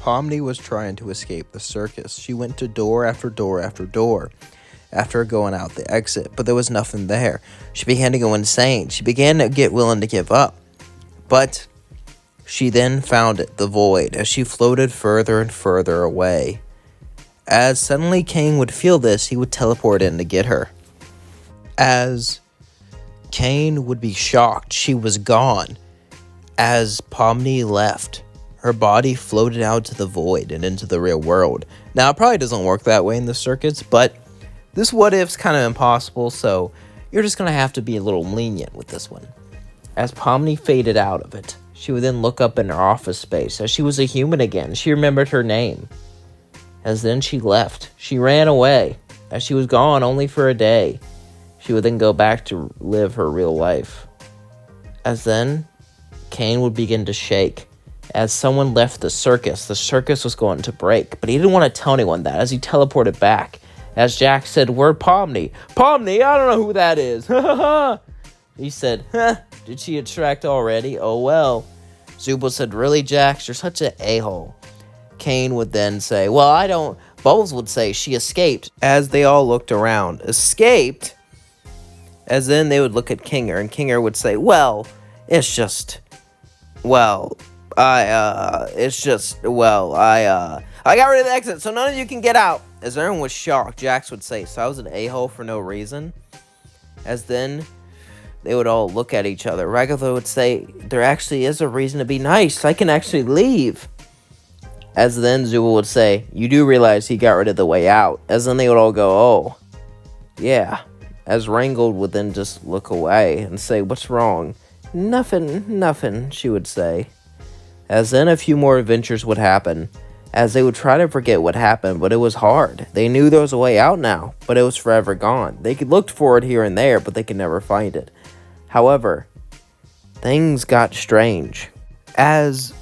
Pomni was trying to escape the circus. She went to door after door after door after going out the exit, but there was nothing there. She began to go insane. She began to get willing to give up. But she then found it, the void, as she floated further and further away. As suddenly Kane would feel this, he would teleport in to get her. As Kane would be shocked, she was gone. As Pomni left, her body floated out to the void and into the real world. Now, it probably doesn't work that way in the circuits, but this what if's kind of impossible, so you're just going to have to be a little lenient with this one. As Pomni faded out of it, she would then look up in her office space. As she was a human again, she remembered her name. As then she left, she ran away. As she was gone only for a day, she would then go back to live her real life. As then, Kane would begin to shake. As someone left the circus was going to break, but he didn't want to tell anyone that as he teleported back. As Jack said, "Where's Pomni? Pomni, I don't know who that is." He said, "Did she attract already? Oh well." Zubul said, "Really, Jax? You're such an a-hole." Kane would then say, "Well, I don't." Bubbles would say, "She escaped." As they all looked around. Escaped? As then they would look at Kinger, and Kinger would say, "Well, it's just... Well, I got rid of the exit, so none of you can get out." As everyone was shocked, Jax would say, "So I was an a-hole for no reason?" As then they would all look at each other. Ragatha would say, "There actually is a reason to be nice. I can actually leave." As then Zubul would say, "You do realize he got rid of the way out." As then they would all go, "Oh, yeah." As Rangold would then just look away and say, "What's wrong?" Nothing, she would say. As then a few more adventures would happen. As they would try to forget what happened, but it was hard. They knew there was a way out now, but it was forever gone. They could look for it here and there, but they could never find it. However, things got strange. As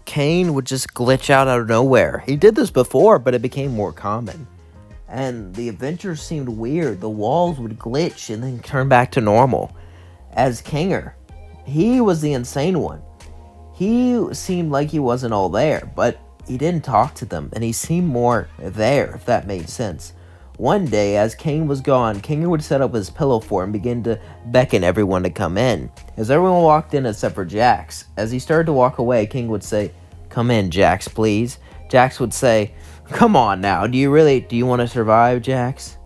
Kane would just glitch out of nowhere. He did this before, but it became more common. And the adventures seemed weird. The walls would glitch and then turn back to normal. As Kinger, he was the insane one. He seemed like he wasn't all there, but he didn't talk to them, and he seemed more there, if that made sense. One day, as Kane was gone, Kinger would set up his pillow fort and begin to beckon everyone to come in. As everyone walked in except for Jax, as he started to walk away, King would say, "Come in, Jax, please." Jax would say, "Come on now, do you want to survive, Jax?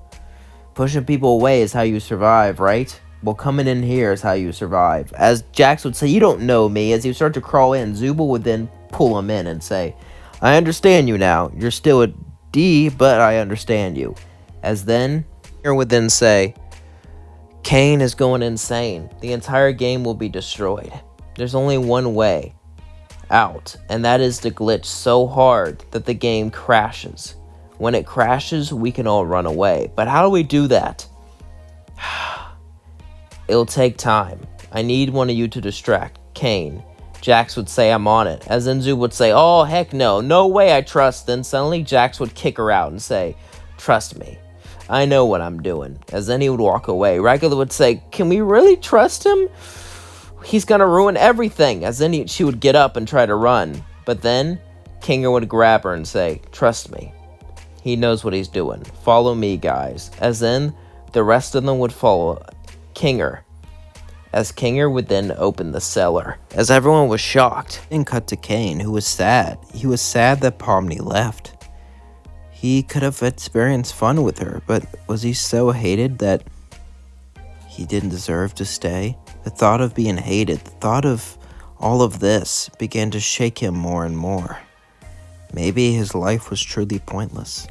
Pushing people away is how you survive, right? Well, coming in here is how you survive." As Jax would say, "You don't know me." As he would start to crawl in, Zubul would then pull him in and say, "I understand you now. You're still a D, but I understand you." As then, Kinger would then say, "Kane is going insane. The entire game will be destroyed. There's only one way out, and that is to glitch so hard that the game crashes. When it crashes, we can all run away. But how do we do that? It'll take time. I need one of you to distract Kane." Jax would say, "I'm on it." As then Zubul would say, "Oh, heck no. No way I trust." Then suddenly Jax would kick her out and say, "Trust me. I know what I'm doing." As then he would walk away. Regular would say, "Can we really trust him? He's gonna ruin everything." As then she would get up and try to run. But then Kinger would grab her and say, "Trust me. He knows what he's doing. Follow me, guys." As then the rest of them would follow Kinger. As Kinger would then open the cellar. As everyone was shocked. And cut to Kane, who was sad. He was sad that Pomni left. He could have experienced fun with her, but was he so hated that he didn't deserve to stay? The thought of being hated, the thought of all of this began to shake him more and more. Maybe his life was truly pointless.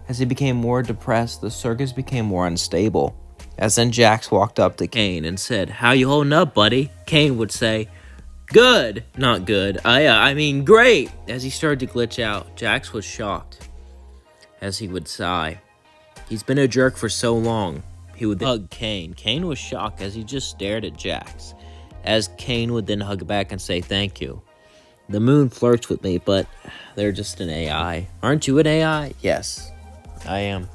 As he became more depressed, the circus became more unstable. As then Jax walked up to Kane and said, "How you holding up, buddy?" Kane would say, "Good." Not good. I mean great. As he started to glitch out, Jax was shocked. As he would sigh. He's been a jerk for so long. He would then hug Kane. Kane was shocked as he just stared at Jax. As Kane would then hug back and say, "Thank you. The moon flirts with me, but they're just an AI. Aren't you an AI?" "Yes, I am."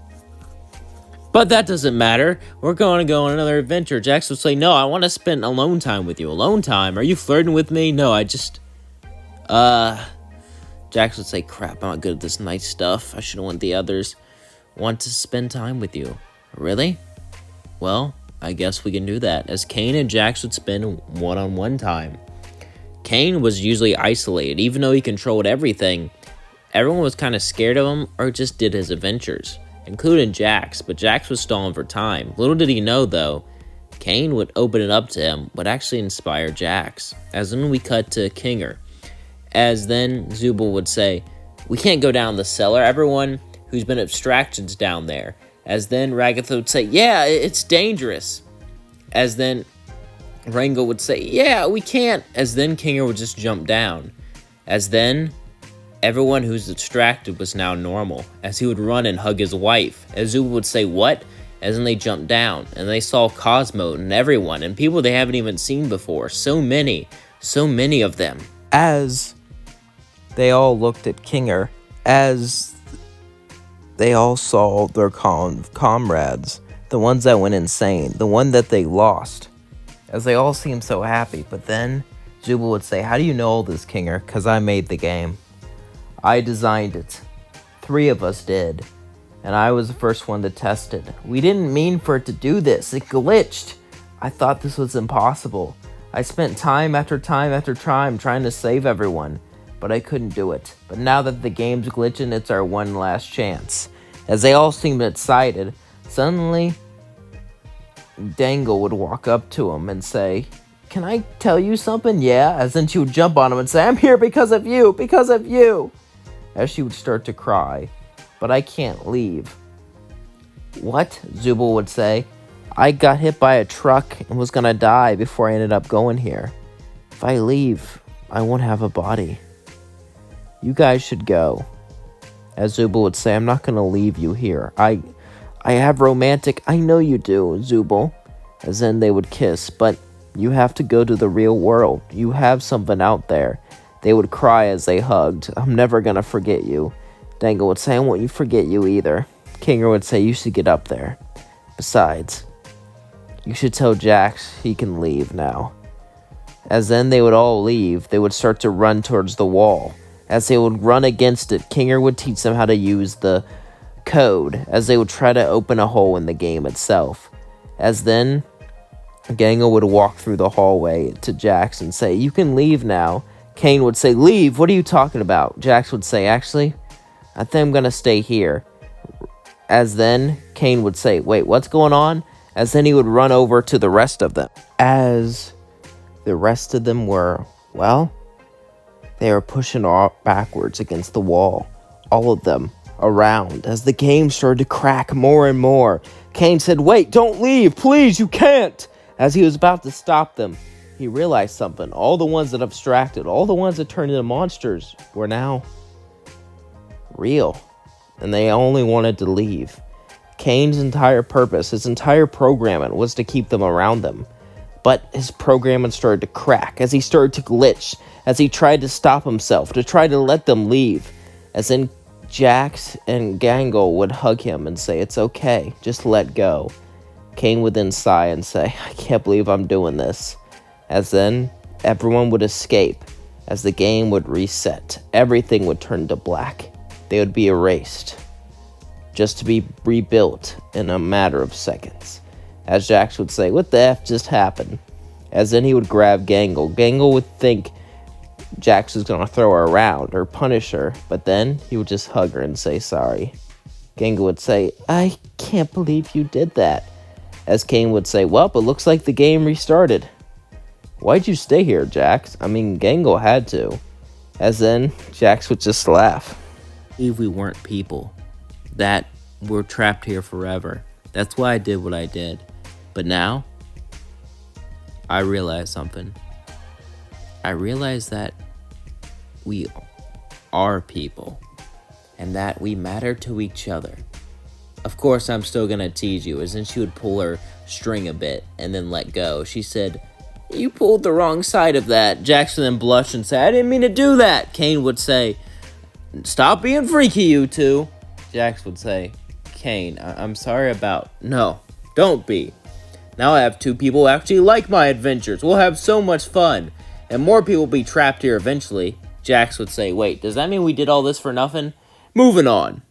"But that doesn't matter. We're going to go on another adventure." Jax would say, "No, I want to spend alone time with you." "Alone time? Are you flirting with me?" "No, I just... Jax would say, crap, I'm not good at this nice stuff. I should have went the others. Want to spend time with you. Really? Well, I guess we can do that, as Kane and Jax would spend one-on-one time. Kane was usually isolated, even though he controlled everything. Everyone was kind of scared of him or just did his adventures, including Jax, but Jax was stalling for time. Little did he know, though, Kane would open it up to him, would actually inspire Jax. As then we cut to Kinger. As then Zubul would say, we can't go down the cellar, everyone who's been abstractions down there. As then Ragatha would say, yeah, it's dangerous. As then Rango would say, yeah, we can't. As then Kinger would just jump down. As then everyone who's abstracted was now normal, as he would run and hug his wife. As Zubul would say, what? As then they jumped down, and they saw Cosmo and everyone, and people they haven't even seen before. So many of them. As they all looked at Kinger, as they all saw their comrades, the ones that went insane, the one that they lost, as they all seemed so happy. But then Zubul would say, how do you know all this, Kinger? Because I made the game. I designed it. 3 of us did. And I was the first one to test it. We didn't mean for it to do this. It glitched. I thought this was impossible. I spent time after time after time trying to save everyone, but I couldn't do it. But now that the game's glitching, it's our one last chance. As they all seemed excited, suddenly Dangle would walk up to him and say, can I tell you something? Yeah. As then she would jump on him and say, I'm here because of you, because of you. As she would start to cry, but I can't leave. What? Zubul would say, I got hit by a truck and was gonna die before I ended up going here. If I leave, I won't have a body. You guys should go. As Zubul would say, I'm not gonna leave you here. I have romantic, I know you do, Zubul. As then they would kiss, but you have to go to the real world. You have something out there. They would cry as they hugged. I'm never gonna forget you. Dangle would say, I won't you forget you either. Kinger would say, you should get up there. Besides, you should tell Jax he can leave now. As then they would all leave, they would start to run towards the wall. As they would run against it, Kinger would teach them how to use the code, as they would try to open a hole in the game itself. As then, Gangle would walk through the hallway to Jax and say, you can leave now. Kane would say, leave, what are you talking about? Jax would say, actually, I think I'm gonna stay here. As then, Kane would say, wait, what's going on? As then he would run over to the rest of them. As the rest of them were, well, they were pushing backwards against the wall. All of them around. As the game started to crack more and more, Kane said, wait, don't leave, please, you can't. As he was about to stop them, he realized something. All the ones that abstracted, all the ones that turned into monsters were now real. And they only wanted to leave. Kane's entire purpose, his entire programming was to keep them around them. But his programming started to crack as he started to glitch, as he tried to stop himself, to try to let them leave. As then Jax and Gangle would hug him and say, it's okay, just let go. Kane would then sigh and say, I can't believe I'm doing this. As then everyone would escape. As the game would reset, everything would turn to black. They would be erased, just to be rebuilt in a matter of seconds. As Jax would say, what the F just happened? As then he would grab Gangle. Gangle would think Jax was going to throw her around or punish her, but then he would just hug her and say sorry. Gangle would say, I can't believe you did that. As Kane would say, well, it looks like the game restarted. Why'd you stay here, Jax? I mean, Gangle had to. As then Jax would just laugh. If we weren't people, that we're trapped here forever. That's why I did what I did. But now, I realized something. I realized that we are people, and that we matter to each other. Of course, I'm still gonna tease you, as then she would pull her string a bit, and then let go. She said, you pulled the wrong side of that. Jackson then blushed and said, I didn't mean to do that. Kane would say, stop being freaky, you two. Jax would say, Kane, I'm sorry about... No, don't be. Now I have 2 people who actually like my adventures. We'll have so much fun. And more people will be trapped here eventually. Jax would say, wait, does that mean we did all this for nothing? Moving on.